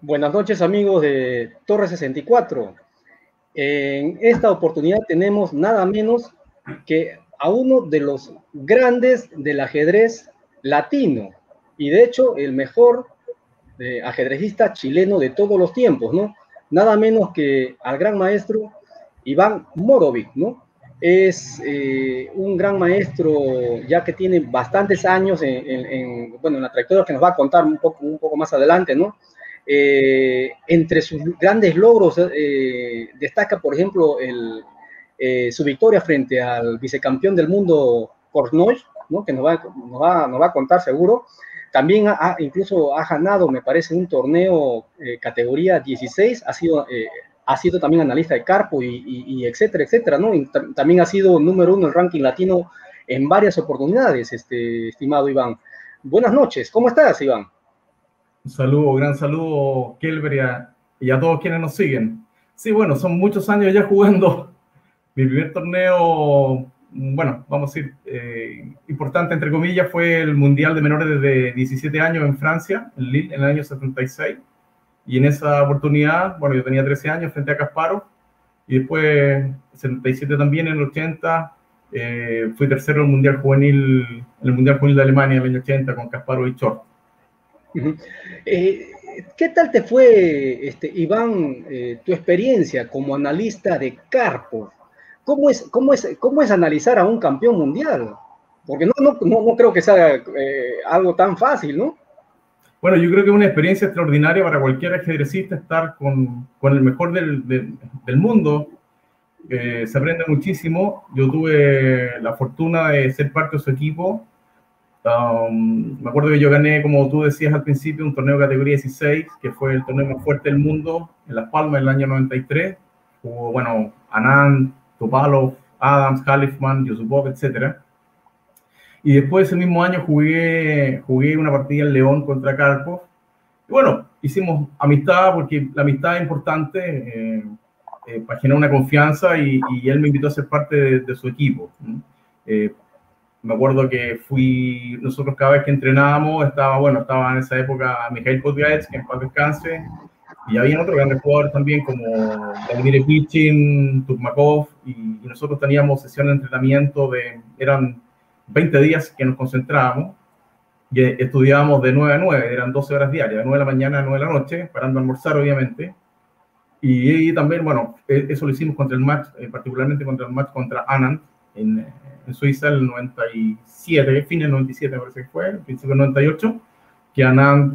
Buenas noches, amigos de Torre 64. En esta oportunidad tenemos nada menos que a uno de los grandes del ajedrez latino y de hecho el mejor ajedrecista chileno de todos los tiempos, ¿no? Nada menos que al gran maestro Iván Morovic, ¿no? Es un gran maestro ya que tiene bastantes años bueno, en la trayectoria que nos va a contar un poco más adelante, ¿no? Entre sus grandes logros destaca, por ejemplo, su victoria frente al vicecampeón del mundo, Korchnoi, ¿no? Que nos va a contar seguro. También incluso ha ganado, me parece, un torneo categoría 16, ha sido también analista de Karpov y etcétera, etcétera, ¿no? Y también ha sido número 1 en el ranking latino en varias oportunidades, estimado Iván. Buenas noches, ¿cómo estás, Iván? Un saludo, gran saludo, Kelber, y a todos quienes nos siguen. Sí, bueno, son muchos años ya jugando. Mi primer torneo, bueno, vamos a decir, importante entre comillas, fue el Mundial de Menores de 17 años en Francia, en Lille, en el año 76. Y en esa oportunidad, bueno, yo tenía 13 años frente a Kasparov, y después, 77 también, en el 80, fui tercero en el Mundial Juvenil de Alemania en el año 80 con Kasparov y Short. ¿Qué tal te fue, Iván, tu experiencia como analista de Karpov? ¿Cómo es analizar a un campeón mundial? Porque no creo que sea algo tan fácil, ¿no? Bueno, yo creo que es una experiencia extraordinaria para cualquier ajedrecista estar con el mejor del mundo. Se aprende muchísimo. Yo tuve la fortuna de ser parte de su equipo. Me acuerdo que yo gané, como tú decías al principio, un torneo de categoría 16, que fue el torneo más fuerte del mundo, en Las Palmas, en el año 93. Jugó, bueno, Anand, Topalov, Adams, Halifman, Yusupov, etc. Y después ese mismo año jugué una partida en León contra Karpov. Y bueno, hicimos amistad, porque la amistad es importante para generar una confianza, y él me invitó a ser parte de su equipo. Me acuerdo que nosotros cada vez que entrenábamos, estaba en esa época Mikhail Podgaevs, que en paz descanse, y había otros grandes jugadores también, como Vladimir Pichin, Turmakov, y nosotros teníamos sesiones de entrenamiento eran 20 días que nos concentrábamos, y estudiábamos de 9 a 9, eran 12 horas diarias, de 9 de la mañana a 9 de la noche, parando a almorzar, obviamente. Y también, bueno, eso lo hicimos contra el match, particularmente contra el match contra Anand, en Suiza, el 97, fin del 97 me parece que fue, principio del 98, que Anand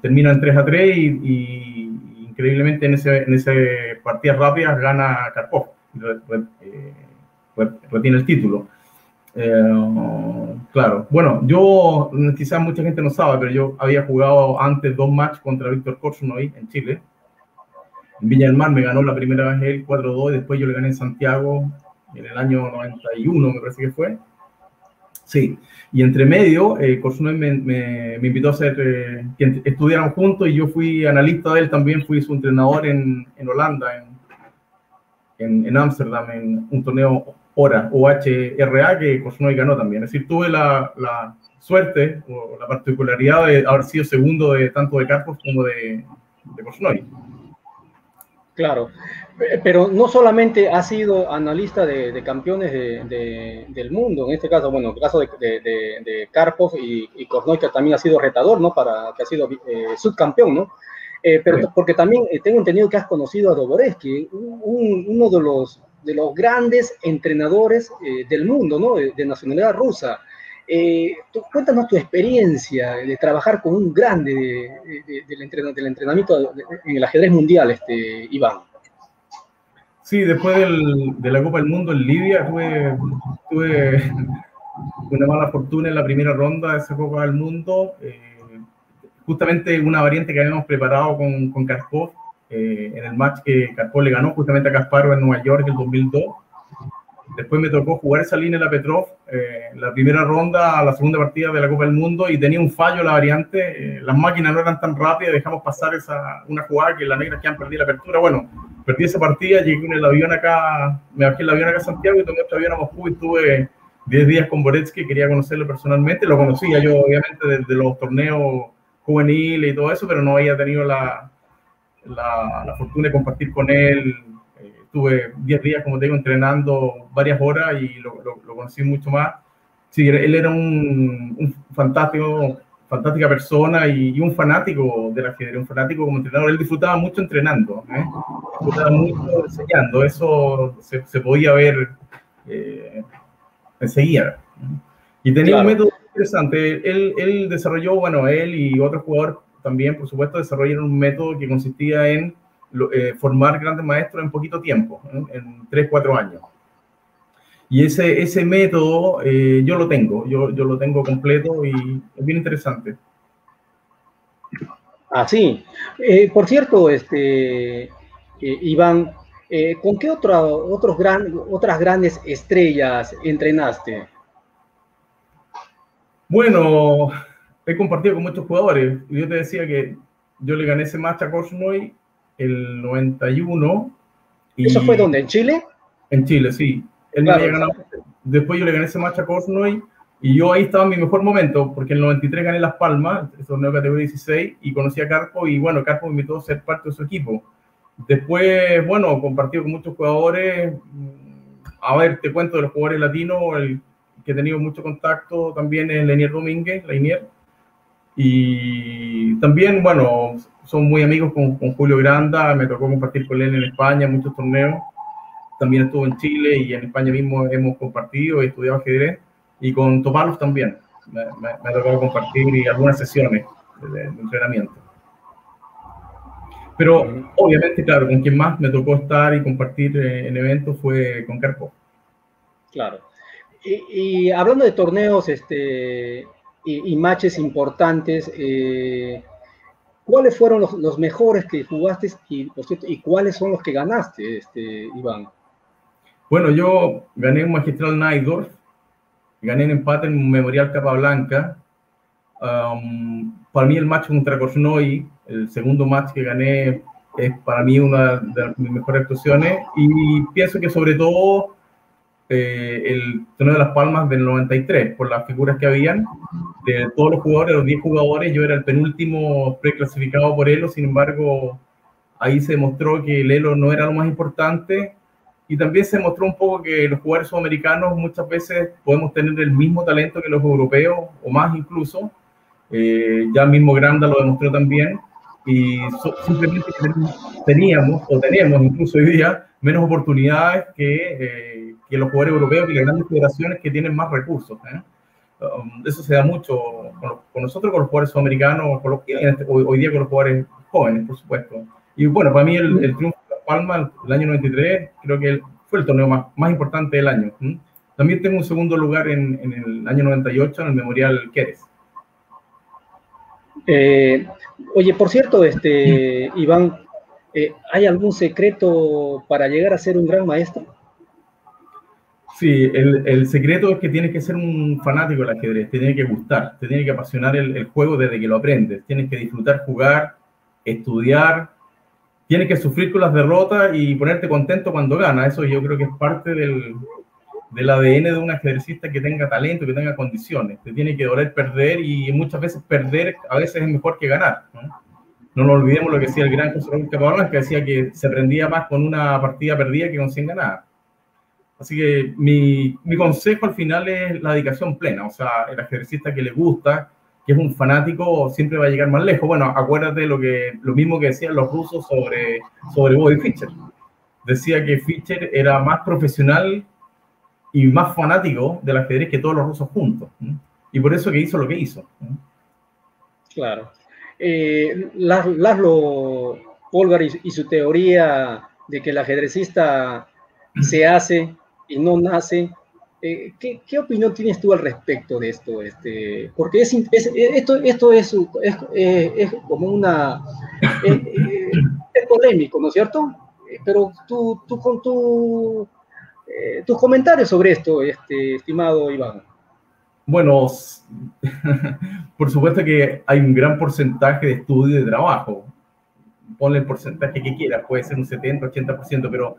termina en 3-3 y increíblemente en ese partidas rápidas gana Karpov, retiene el título. Claro, bueno, yo quizás mucha gente no sabe, pero yo había jugado antes 2 matches contra Víctor Korchnoi en Chile. En Viña del Mar me ganó la primera vez él 4-2, y después yo le gané en Santiago en el año 91, me parece que fue. Sí, y entre medio, Korchnoi me invitó a que estudiáramos juntos, y yo fui analista de él también, fui su entrenador en Holanda, en Ámsterdam, en un torneo OHRA que Korchnoi ganó también. Es decir, tuve la suerte o la particularidad de haber sido segundo tanto de Karpov como de Korchnoi. Claro, pero no solamente ha sido analista de campeones del mundo, en este caso, bueno, en el caso de Karpov y Korchnoi, que también ha sido retador, ¿no? Que ha sido subcampeón, ¿no? Pero sí, porque también tengo entendido que has conocido a Doborevsky, uno de los grandes entrenadores del mundo, ¿no? De nacionalidad rusa. Cuéntanos tu experiencia de trabajar con un grande del entrenamiento en el ajedrez mundial, Iván. Sí, después de la Copa del Mundo en Libia tuve una mala fortuna en la primera ronda de esa Copa del Mundo. Justamente una variante que habíamos preparado con Karpov en el match que Karpov le ganó justamente a Kasparov en Nueva York en el 2002. Después me tocó jugar esa línea de la Petrov, la primera ronda, la segunda partida de la Copa del Mundo, y tenía un fallo la variante. Las máquinas no eran tan rápidas, dejamos pasar una jugada que las negras que han perdido la apertura. Bueno, perdí esa partida, llegué en el avión acá, me bajé el avión acá a Santiago y tomé otro avión a Moscú, y estuve 10 días con Boretsky, quería conocerlo personalmente. Lo conocía yo, obviamente, desde los torneos juveniles y todo eso, pero no había tenido la fortuna de compartir con él. Estuve 10 días, como te digo, entrenando varias horas y lo conocí mucho más. Sí, él era un fantástica persona y un fanático del ajedrez, un fanático como entrenador. Él disfrutaba mucho entrenando, disfrutaba mucho enseñando. Eso se podía ver enseguida. Y tenía un método interesante. Él desarrolló, bueno, él y otros jugadores también, por supuesto, desarrollaron un método que consistía en formar grandes maestros en poquito tiempo, en 3, 4 años. Y ese método yo lo tengo, yo lo tengo completo y es bien interesante. Ah, sí. Por cierto, Iván, ¿con qué otras grandes estrellas entrenaste? Bueno, he compartido con muchos jugadores. Yo te decía que yo le gané ese match a Korchnoi el 91. ¿Eso fue dónde? ¿En Chile? En Chile, sí. Él me había ganado. Después yo le gané ese match a Korchnoi y yo ahí estaba en mi mejor momento, porque en el 93 gané Las Palmas, el torneo de categoría 16, y conocí a Karpov, y bueno, Karpov me invitó a ser parte de su equipo. Después, bueno, compartido con muchos jugadores. A ver, te cuento de los jugadores latinos, el que he tenido mucho contacto también es Lenier Domínguez, Lenier. Y también, bueno, son muy amigos con Julio Granda, me tocó compartir con él en España en muchos torneos. También estuvo en Chile y en España mismo hemos compartido, he estudiado ajedrez. Y con Topalov también me ha tocado compartir algunas sesiones de entrenamiento. Pero obviamente, claro, con quien más me tocó estar y compartir en eventos fue con Karpov. Claro. Y hablando de torneos y matches importantes, ¿cuáles fueron los mejores que jugaste y cuáles son los que ganaste, Iván? Bueno, yo gané un Magistral Najdorf, gané en empate en un Memorial Capablanca. Para mí el match contra Korchnoi, el segundo match que gané, es para mí una de mis mejores actuaciones, y pienso que sobre todo el torneo de Las Palmas del 93, por las figuras que habían, de todos los jugadores, los 10 jugadores, yo era el penúltimo preclasificado por Elo. Sin embargo, ahí se demostró que el Elo no era lo más importante, y también se demostró un poco que los jugadores sudamericanos muchas veces podemos tener el mismo talento que los europeos, o más incluso. Ya mismo Granda lo demostró también, y simplemente teníamos incluso hoy día menos oportunidades que los jugadores europeos y las grandes federaciones que tienen más recursos. Eso se da mucho con nosotros, con los jugadores sudamericanos, hoy día con los jugadores jóvenes, por supuesto. Y bueno, para mí el triunfo de Las Palmas el año 93 creo que fue el torneo más importante del año. También tengo un segundo lugar en el año 98 en el Memorial Keres. Oye, por cierto, Iván, ¿hay algún secreto para llegar a ser un gran maestro? Sí, el secreto es que tienes que ser un fanático del ajedrez, te tiene que gustar, te tiene que apasionar el juego desde que lo aprendes, tienes que disfrutar jugar, estudiar, tienes que sufrir con las derrotas y ponerte contento cuando ganas. Eso yo creo que es parte del ADN de un ajedrecista que tenga talento, que tenga condiciones. Te tiene que doler perder, y muchas veces perder a veces es mejor que ganar. No nos olvidemos lo que decía el gran José Raúl Capablanca, que decía que se aprendía más con una partida perdida que con 100 ganadas. Así que mi consejo al final es la dedicación plena. O sea, el ajedrecista que le gusta, que es un fanático, siempre va a llegar más lejos. Bueno, acuérdate lo mismo que decían los rusos sobre Bobby Fischer. Decía que Fischer era más profesional y más fanático del ajedrez que todos los rusos juntos. Y por eso que hizo lo que hizo. Claro. Laszlo Polgar y su teoría de que el ajedrecista se hace y no nace, ¿qué opinión tienes tú al respecto de esto? Porque esto es como una... es polémico, ¿no es cierto? Pero tú con tus comentarios sobre esto, estimado Iván. Bueno, por supuesto que hay un gran porcentaje de estudio y de trabajo. Ponle el porcentaje que quieras, puede ser un 70, 80%, pero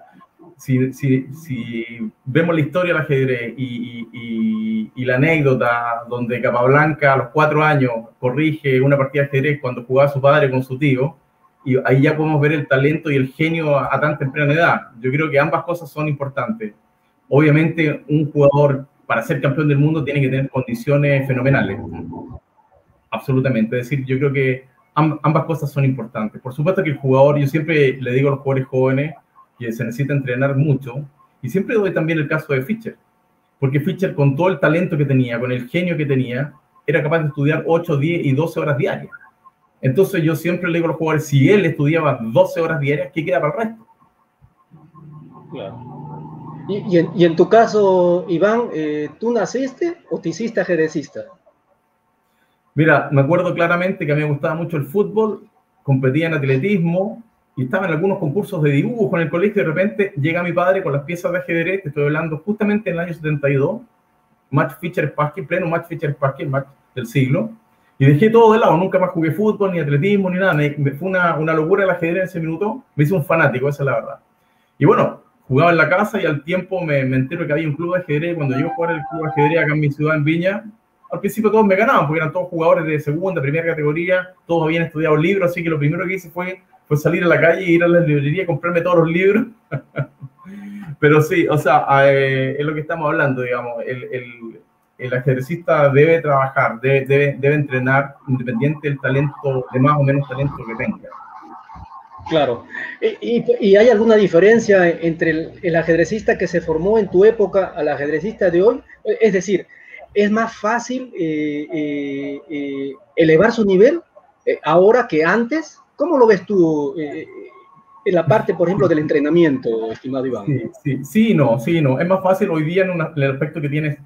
si vemos la historia del ajedrez y la anécdota donde Capablanca a los 4 años corrige una partida de ajedrez cuando jugaba su padre con su tío, y ahí ya podemos ver el talento y el genio a tan temprana edad. Yo creo que ambas cosas son importantes. Obviamente, un jugador para ser campeón del mundo tiene que tener condiciones fenomenales. Absolutamente. Es decir, yo creo que ambas cosas son importantes. Por supuesto que el jugador, yo siempre le digo a los jugadores jóvenes que se necesita entrenar mucho, y siempre doy también el caso de Fischer, porque Fischer, con todo el talento que tenía, con el genio que tenía, era capaz de estudiar 8, 10 y 12 horas diarias. Entonces yo siempre le digo a los jugadores, si él estudiaba 12 horas diarias, ¿qué queda para el resto? Claro. Y en tu caso, Iván, ¿tú naciste o te hiciste ajedrecista? Mira, me acuerdo claramente que a mí me gustaba mucho el fútbol, competía en atletismo y estaba en algunos concursos de dibujo en el colegio, y de repente llega mi padre con las piezas de ajedrez, te estoy hablando justamente en el año 72, match Fischer-Spassky, pleno match Fischer-Spassky, el match del siglo, y dejé todo de lado, nunca más jugué fútbol, ni atletismo, ni nada, fue una locura el ajedrez en ese minuto, me hice un fanático, esa es la verdad. Y bueno, jugaba en la casa y al tiempo me entero que había un club de ajedrez. Cuando yo jugaba en el club de ajedrez acá en mi ciudad, en Viña, al principio todos me ganaban, porque eran todos jugadores de segunda, primera categoría, todos habían estudiado libros, así que lo primero que hice fue salir a la calle, ir a la librería y comprarme todos los libros. Pero sí, o sea, es lo que estamos hablando, digamos, el ajedrecista debe trabajar, debe entrenar, independiente del talento, de más o menos talento que tenga. Claro. ¿Y hay alguna diferencia entre el ajedrecista que se formó en tu época al ajedrecista de hoy? Es decir, ¿es más fácil elevar su nivel ahora que antes? ¿Cómo lo ves tú en la parte, por ejemplo, del entrenamiento, estimado Iván? Sí, no. Es más fácil hoy día en el aspecto que tienes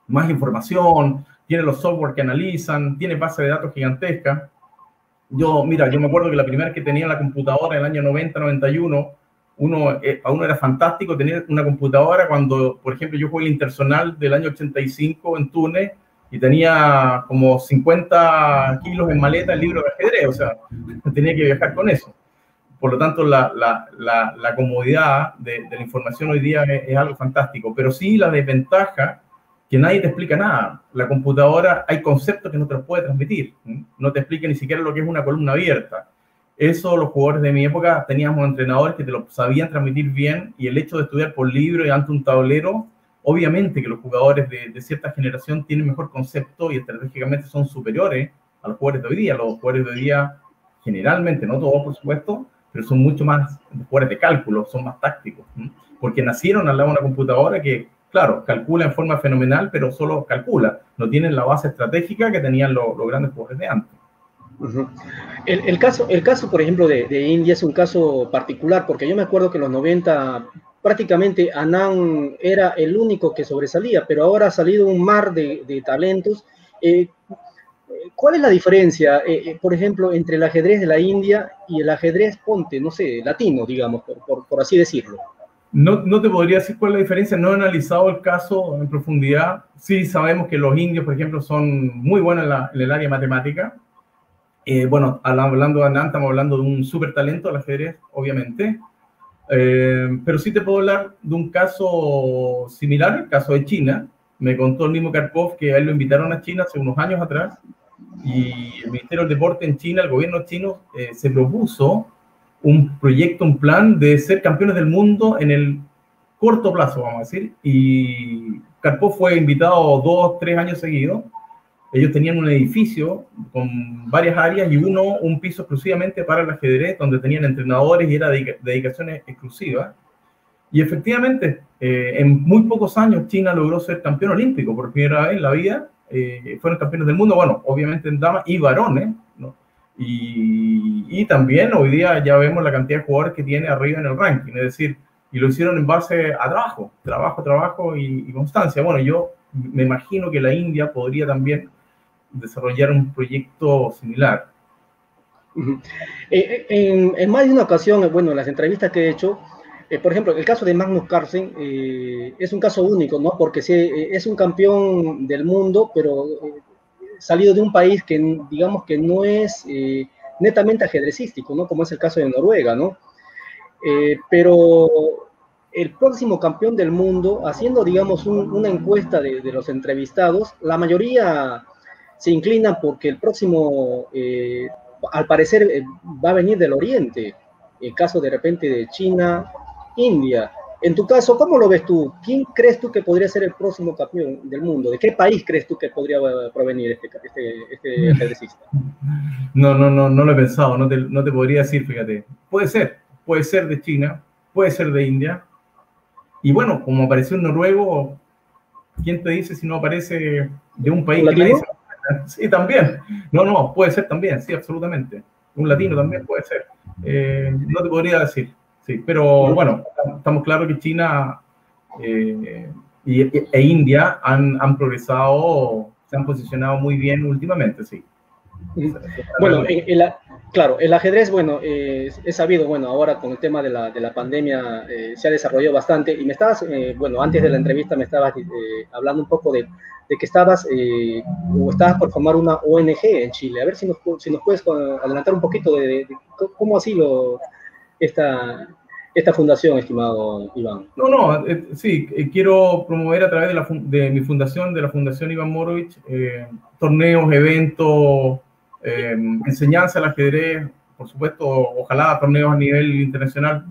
más información, tienes los software que analizan, tienes base de datos gigantesca. Yo me acuerdo que la primera que tenía la computadora en el año 90, 91, a uno era fantástico tener una computadora cuando, por ejemplo, yo jugué el Interzonal del año 85 en Túnez y tenía como 50 kilos en maleta el libro de ajedrez, o sea, tenía que viajar con eso. Por lo tanto, la comodidad de la información hoy día es algo fantástico, pero sí la desventaja que nadie te explica nada. La computadora, hay conceptos que no te los puede transmitir. No te explica ni siquiera lo que es una columna abierta. Eso, los jugadores de mi época, teníamos entrenadores que te lo sabían transmitir bien, y el hecho de estudiar por libro y ante un tablero, obviamente que los jugadores de cierta generación tienen mejor concepto y estratégicamente son superiores a los jugadores de hoy día. Los jugadores de hoy día, generalmente, no todos, por supuesto, pero son mucho más jugadores de cálculo, son más tácticos, porque nacieron al lado de una computadora que, claro, calcula en forma fenomenal, pero solo calcula. No tienen la base estratégica que tenían los grandes jugadores de antes. Uh-huh. El caso, por ejemplo, de India es un caso particular, porque yo me acuerdo que en los 90 prácticamente Anand era el único que sobresalía, pero ahora ha salido un mar de talentos. ¿Cuál es la diferencia, por ejemplo, entre el ajedrez de la India y el ajedrez, ponte, no sé, latino, digamos, por así decirlo? No te podría decir cuál es la diferencia, no he analizado el caso en profundidad. Sí sabemos que los indios, por ejemplo, son muy buenos en el área matemática. Bueno, hablando de Anand, estamos hablando de un súper talento del ajedrez, obviamente. Pero sí te puedo hablar de un caso similar, el caso de China. Me contó el mismo Karpov que a él lo invitaron a China hace unos años atrás, y el Ministerio del Deporte en China, el gobierno chino, se propuso un proyecto, un plan de ser campeones del mundo en el corto plazo, vamos a decir, y Karpov fue invitado 2, 3 años seguidos. Ellos tenían un edificio con varias áreas y un piso exclusivamente para el ajedrez, donde tenían entrenadores y era dedicaciones exclusivas. Y efectivamente, en muy pocos años China logró ser campeón olímpico por primera vez en la vida. Fueron campeones del mundo, bueno, obviamente en damas y varones, ¿no? Y también hoy día ya vemos la cantidad de jugadores que tiene arriba en el ranking, es decir, y lo hicieron en base a trabajo y constancia. Bueno, yo me imagino que la India podría también desarrollar un proyecto similar. En más de una ocasión, bueno, en las entrevistas que he hecho, por ejemplo, el caso de Magnus Carlsen es un caso único, ¿no? Porque es un campeón del mundo, pero salido de un país que, digamos, que no es netamente ajedrecístico, ¿no? Como es el caso de Noruega, ¿no? Pero el próximo campeón del mundo, haciendo, digamos, una encuesta de los entrevistados, la mayoría se inclinan porque el próximo, al parecer, va a venir del Oriente, en caso de repente de China, India. En tu caso, ¿cómo lo ves tú? ¿Quién crees tú que podría ser el próximo campeón del mundo? ¿De qué país crees tú que podría provenir este ajedrecista? No lo he pensado, no te podría decir, fíjate. Puede ser de China, puede ser de India. Y bueno, como apareció un noruego, ¿quién te dice si no aparece de un país que nadie se acuerda? Sí, también. No, puede ser también, sí, absolutamente. Un latino también puede ser. No te podría decir, sí. Pero bueno, estamos claros que China e India han progresado, se han posicionado muy bien últimamente, sí. Bueno, claro, el ajedrez, bueno, es sabido, bueno, ahora con el tema de la pandemia se ha desarrollado bastante y me estabas, bueno, antes de la entrevista me estabas hablando un poco de que estabas por formar una ONG en Chile. A ver si nos puedes adelantar un poquito de cómo ha sido esta fundación, estimado Iván. Sí, quiero promover a través de mi fundación, de la Fundación Iván Morovich, torneos, eventos, enseñanza al ajedrez, por supuesto, ojalá torneos a nivel internacional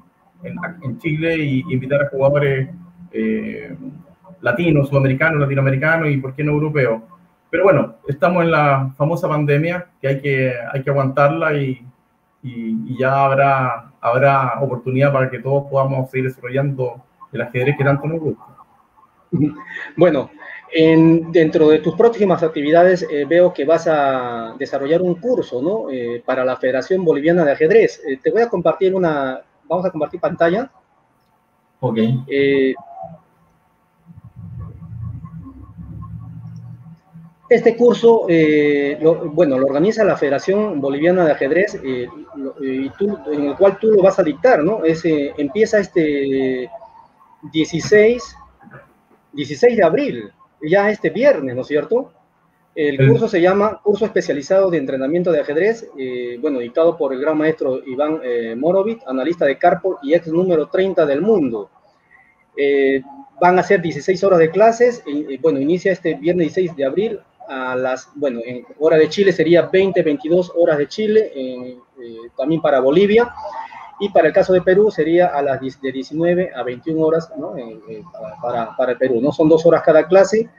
en Chile y invitar a jugadores latinos, sudamericanos, latinoamericanos y por qué no europeos. Pero bueno, estamos en la famosa pandemia que hay que aguantarla y ya habrá oportunidad para que todos podamos seguir desarrollando el ajedrez que tanto nos gusta. Bueno, dentro de tus próximas actividades veo que vas a desarrollar un curso, ¿no? Para la Federación Boliviana de Ajedrez. Te voy a compartir vamos a compartir pantalla. Ok. Este curso, lo organiza la Federación Boliviana de Ajedrez, en el cual tú lo vas a dictar, ¿no? Empieza este 16 de abril, ya este viernes, ¿no es cierto? El curso se llama Curso Especializado de Entrenamiento de Ajedrez, dictado por el gran maestro Iván Morovich, analista de Karpov y ex número 30 del mundo. Van a ser 16 horas de clases, inicia este viernes 16 de abril en hora de Chile sería 22 horas de Chile, también para Bolivia, y para el caso de Perú sería de 19 a 21 horas, ¿no? Para el Perú, ¿no? Son 2 horas cada clase.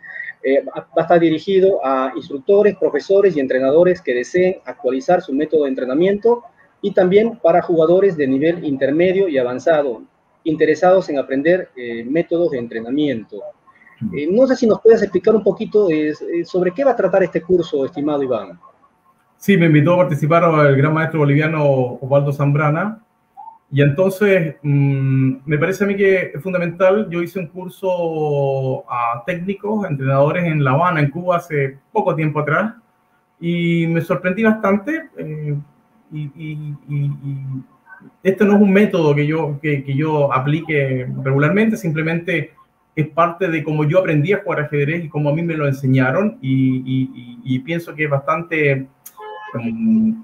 Va a estar dirigido a instructores, profesores y entrenadores que deseen actualizar su método de entrenamiento y también para jugadores de nivel intermedio y avanzado, interesados en aprender métodos de entrenamiento. No sé si nos puedes explicar un poquito sobre qué va a tratar este curso, estimado Iván. Sí, me invitó a participar el gran maestro boliviano Osvaldo Zambrana. Y entonces, me parece a mí que es fundamental. Yo hice un curso a técnicos, a entrenadores en La Habana, en Cuba, hace poco tiempo atrás, y me sorprendí bastante. Esto no es un método que yo aplique regularmente, simplemente es parte de cómo yo aprendí a jugar ajedrez y cómo a mí me lo enseñaron, y pienso que es bastante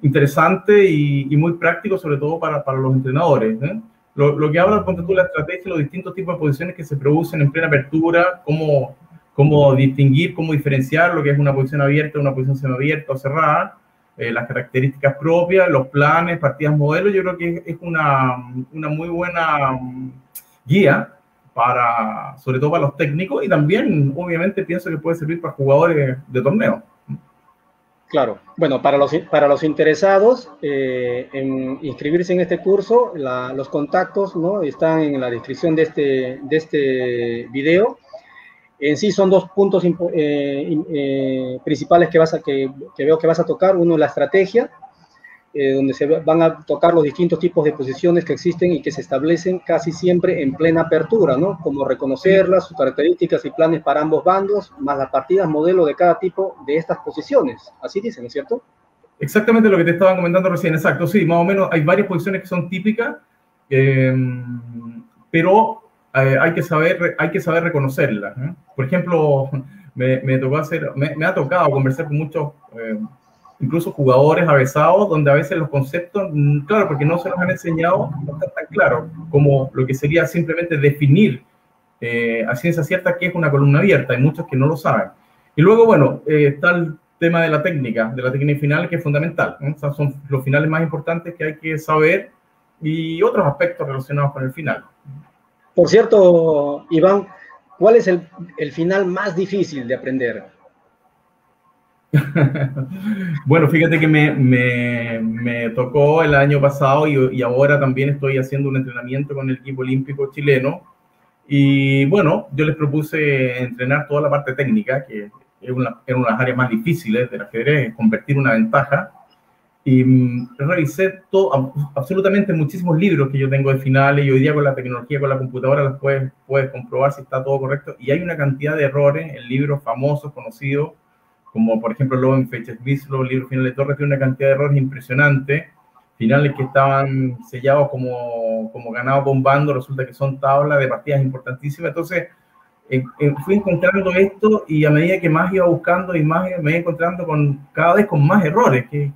interesante y muy práctico, sobre todo para los entrenadores, ¿eh? Lo que habla, ponte tú, la estrategia, los distintos tipos de posiciones que se producen en plena apertura, cómo distinguir, cómo diferenciar lo que es una posición abierta, una posición semiabierta o cerrada, las características propias, los planes, partidas modelos. Yo creo que es una muy buena guía sobre todo para los técnicos, y también obviamente pienso que puede servir para jugadores de torneo. Claro, bueno, para los interesados en inscribirse en este curso, los contactos, ¿no? Están en la descripción de este video. En sí son 2 puntos principales que veo que vas a tocar. Uno, la estrategia, donde se van a tocar los distintos tipos de posiciones que existen y que se establecen casi siempre en plena apertura, ¿no? Como reconocerlas, sus características y planes para ambos bandos, más las partidas modelo de cada tipo de estas posiciones. Así dicen, ¿no es cierto? Exactamente lo que te estaban comentando recién, exacto. Sí, más o menos hay varias posiciones que son típicas, pero hay que saber reconocerlas, ¿eh? Por ejemplo, me ha tocado conversar con muchos incluso jugadores avesados, donde a veces los conceptos, claro, porque no se los han enseñado, no están tan claros como lo que sería simplemente definir a ciencia cierta qué es una columna abierta. Hay muchos que no lo saben. Y luego, bueno, está el tema de la técnica final, que es fundamental, ¿no? O sea, son los finales más importantes que hay que saber y otros aspectos relacionados con el final. Por cierto, Iván, ¿cuál es el final más difícil de aprender? Bueno, fíjate que me tocó el año pasado y ahora también estoy haciendo un entrenamiento con el equipo olímpico chileno. Y bueno, yo les propuse entrenar toda la parte técnica, que es una de las áreas más difíciles del ajedrez, convertir una ventaja. Y revisé todo, absolutamente muchísimos libros que yo tengo de finales, y hoy día con la tecnología, con la computadora, las puedes comprobar si está todo correcto. Y hay una cantidad de errores en libros famosos, conocidos, como por ejemplo Loven Fechesvislo, el libro Final de Torres, tiene una cantidad de errores impresionantes. Finales que estaban sellados como ganados bombando, resulta que son tablas de partidas importantísimas. Entonces, fui encontrando esto, y a medida que más iba buscando y más me iba encontrando cada vez con más errores, que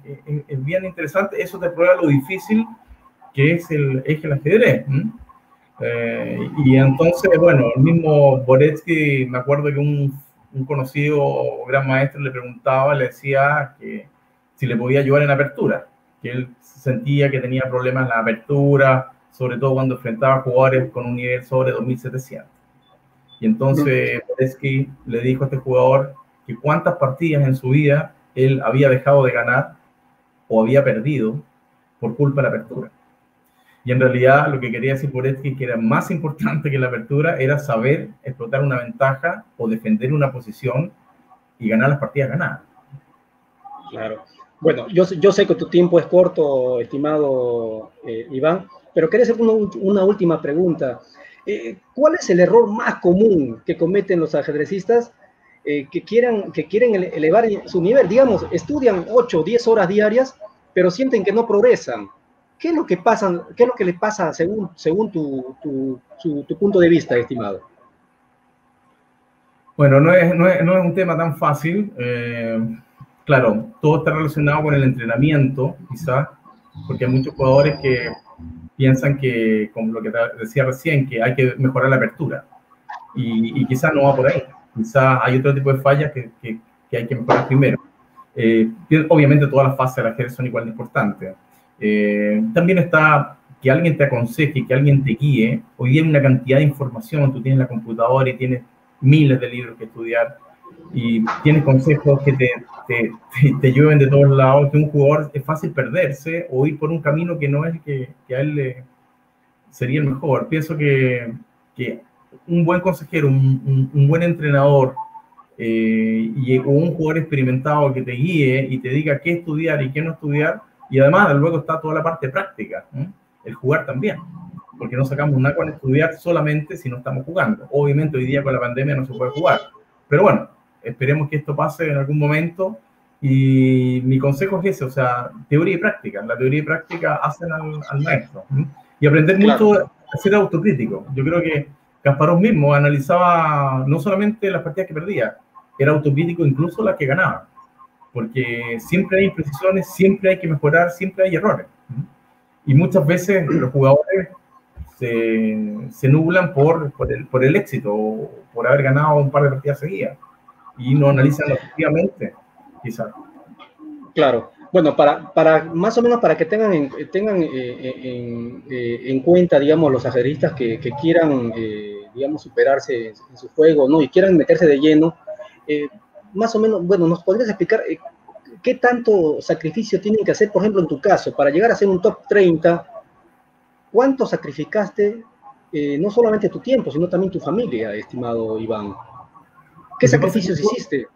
es bien interesante. Eso te prueba lo difícil que es el ajedrez. Y entonces, bueno, el mismo Boretsky, me acuerdo que un conocido gran maestro le preguntaba, le decía que si le podía ayudar en apertura, que él sentía que tenía problemas en la apertura, sobre todo cuando enfrentaba jugadores con un nivel sobre 2700. Y entonces Boretsky le dijo a este jugador que cuántas partidas en su vida él había dejado de ganar o había perdido por culpa de la apertura. Y en realidad lo que quería decir Boretsky, que era más importante que la apertura, era saber explotar una ventaja o defender una posición y ganar las partidas ganadas. Claro. Bueno, yo sé que tu tiempo es corto, estimado Iván, pero quería hacer una última pregunta. ¿Cuál es el error más común que cometen los ajedrecistas que quieren elevar su nivel? Digamos, estudian 8 o 10 horas diarias, pero sienten que no progresan. ¿Qué es lo que les pasa según tu punto de vista, estimado? Bueno, no es un tema tan fácil. Claro, todo está relacionado con el entrenamiento, quizás, porque hay muchos jugadores que piensan que, como lo que te decía recién, que hay que mejorar la apertura. Y quizás no va por ahí. Quizás hay otro tipo de fallas que hay que mejorar primero. Obviamente todas las fases del ajedrez son igual de importantes. También está que alguien te aconseje, que alguien te guíe. Hoy día hay una cantidad de información, tú tienes la computadora y tienes miles de libros que estudiar, y tienes consejos que te llueven de todos lados, que un jugador es fácil perderse o ir por un camino que no es el que a él sería el mejor. Pienso que un buen consejero, un buen entrenador o un jugador experimentado que te guíe y te diga qué estudiar y qué no estudiar, y además luego está toda la parte práctica, el jugar también, porque no sacamos nada con estudiar solamente si no estamos jugando. Obviamente hoy día con la pandemia no se puede jugar, pero bueno, esperemos que esto pase en algún momento. Y mi consejo es ese, o sea, teoría y práctica. La teoría y práctica hacen al maestro. Y aprender mucho a ser autocrítico. Yo creo que Kasparov mismo analizaba no solamente las partidas que perdía, era autocrítico incluso las que ganaba. Porque siempre hay imprecisiones, siempre hay que mejorar, siempre hay errores. Y muchas veces los jugadores se nublan por el éxito, o por haber ganado un par de partidas seguidas, y no analizan objetivamente, quizás. Claro. Bueno, para más o menos para que tengan en cuenta, digamos, los ajedristas que quieran, digamos, superarse en su juego, ¿no? Y quieran meterse de lleno, más o menos, bueno, ¿nos podrías explicar qué tanto sacrificio tienen que hacer, por ejemplo, en tu caso, para llegar a ser un top 30? ¿Cuánto sacrificaste, no solamente tu tiempo, sino también tu familia, estimado Iván? ¿Qué sacrificios hiciste?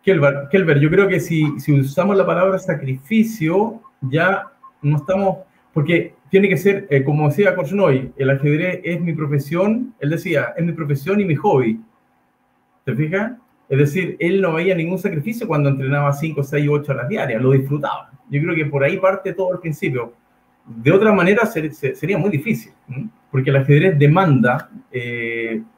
Kelber, yo creo que si usamos la palabra sacrificio, ya no estamos, porque tiene que ser, como decía Korchnoi, el ajedrez es mi profesión. Él decía, es mi profesión y mi hobby. ¿Te fijas? Es decir, él no veía ningún sacrificio cuando entrenaba 5, 6, 8 horas diarias, lo disfrutaba. Yo creo que por ahí parte todo al principio. De otra manera sería muy difícil, porque el ajedrez demanda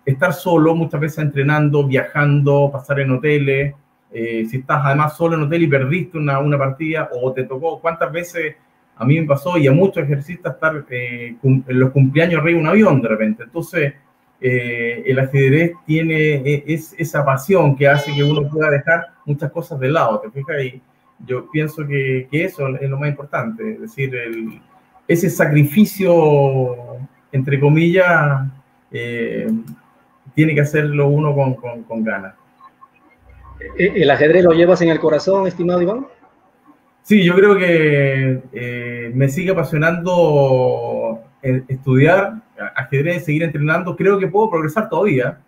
estar solo, muchas veces entrenando, viajando, pasar en hoteles, si estás además solo en hotel y perdiste una partida, o te tocó, ¿cuántas veces a mí me pasó y a muchos ejercistas estar en los cumpleaños arriba de un avión de repente? Entonces, el ajedrez tiene esa pasión que hace que uno pueda dejar muchas cosas de lado, ¿te fijas? Y yo pienso que eso es lo más importante, es decir, ese sacrificio, entre comillas, tiene que hacerlo uno con ganas. ¿El ajedrez lo llevas en el corazón, estimado Iván? Sí, yo creo que me sigue apasionando estudiar ajedrez, seguir entrenando. Creo que puedo progresar todavía.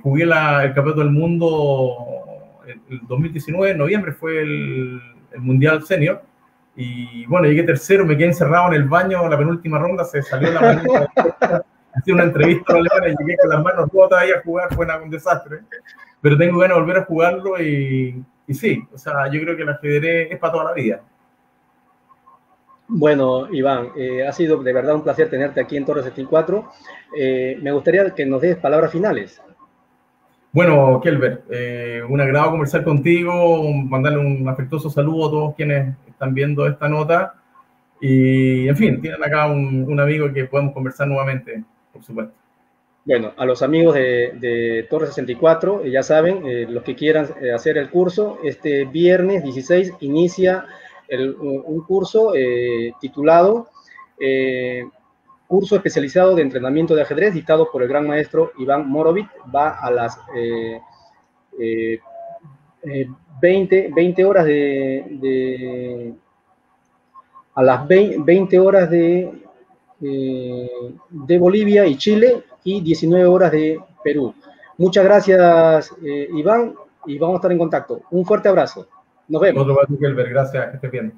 Jugué el Campeonato del Mundo el 2019, en noviembre fue el Mundial Senior. Y bueno, llegué tercero, me quedé encerrado en el baño la penúltima ronda, se salió la manita, hice una entrevista a la alemana y llegué con las manos rotas ahí a jugar, fue un desastre. Pero tengo ganas de volver a jugarlo y sí, o sea, yo creo que el ajedrez es para toda la vida. Bueno, Iván, ha sido de verdad un placer tenerte aquí en Torre 74. Me gustaría que nos des palabras finales. Bueno, Kelber, un agrado conversar contigo, mandarle un afectuoso saludo a todos quienes están viendo esta nota. Y, en fin, tienen acá un amigo que podemos conversar nuevamente, por supuesto. Bueno, a los amigos de Torre 64, ya saben, los que quieran hacer el curso, este viernes 16 inicia un curso titulado Curso Especializado de Entrenamiento de Ajedrez, dictado por el gran maestro Iván Morovit. Va a las 20 horas a las 20 horas de Bolivia y Chile, y 19 horas de Perú. Muchas gracias, Iván, y vamos a estar en contacto. Un fuerte abrazo. Nos vemos. Otro para ti, Kelber. Gracias, que estés bien.